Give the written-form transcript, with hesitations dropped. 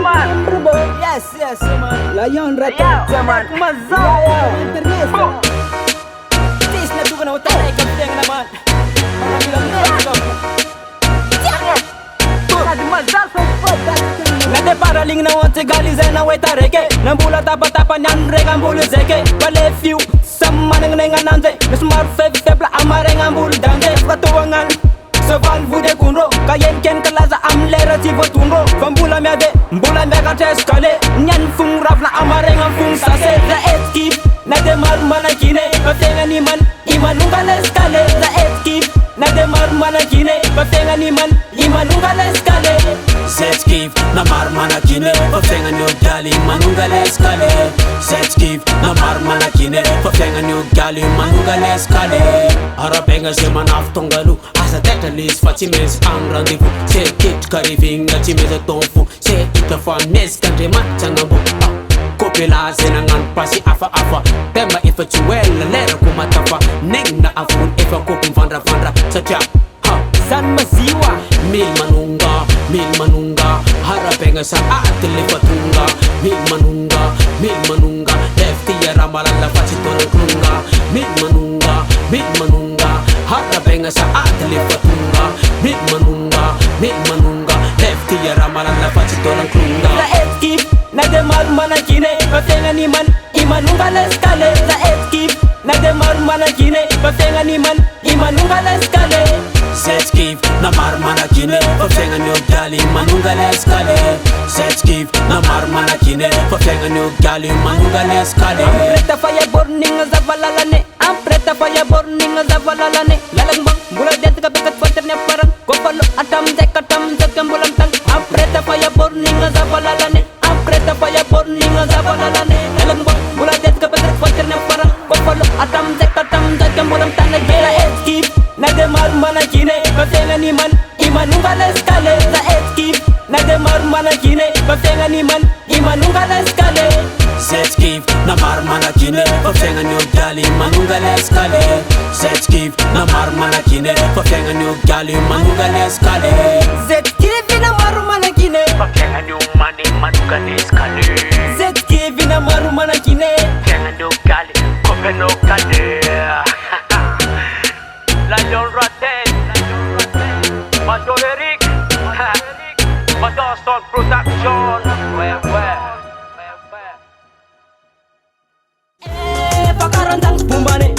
Yes, man. Lion Records. Yeah, man. Mazal. International. Tis na duga na utare kapteng naman. Mga bilang nito. Mazal sa Nade paraling na wonte galize na wetareke. Nambula tapa nyan rega mbulu zeke. Wale few sama nang nanze. Nesmar febla amare ngambulu dange. Fatuangan Sevan vude kunro kayen ken kalaza am lera ti votunro Fambula miade mbula mega teskale Nyan fung rafla amare ngam fung sase The etkip na de mar mana kine Batenga ni man imanunga leskale The etkip na de mar mana kine Batenga ni man imanunga leskale Setskif na mar mana kine Batenga ni ugali manunga leskale Setskif na mar mana kine Batenga ni ugali manunga leskale Arabenga sema naftongalu Asa tetalis fatimes ang rendezvous C'est kit kariving na timeza tonfu C'est ita fanes kante machangambo Kopela zenangan pasi afa Tema ifa chuela lera kumatafa Neng na afun ifa kopin vandra Satya San maziwa Mil manunga Harapenga sa atili fatunga Mil manunga Lefti ya ramalala fachitona krunga Mil manunga Harapenga sa atili fatunga Mil manunga Lefti ya ramalala fachitona krunga La etkip na de mar mana kine Batenga ni man imanunga leskale La etkip na de mar mana kine Batenga ni man imanunga leskale Setskif na mar mana kine Batenga ni ugali manunga leskale Setskif na mar mana kine Batenga ni ugali manunga leskale Preta fire burning za valalane Preta fire burning za valalane Lalang bang mula dent ka bekat faternya parang Kopalo atam zek kambulang tang Preta fire burning za valalane Preta fire burning za valalane Lalang bang mula dent ka bekat faternya parang Kopalo atam zek kambulang tang Gera etkip na de mar mana kine Batenga ni man imanunga leskale La etkip na de mar mana kine Batenga ni man imanunga leskale Setskif na mar mana kine Batenga ni ugali manunga leskale Setskif na mar mana kine Batenga ni ugali manunga leskale Zetkiv na maru mana kine Batenga ni umani manunga leskale Zetkiv na maru mana kine Batenga ni ugali kope no kale Lion Raten Major Eric Madosson Production Pakarantang bumbane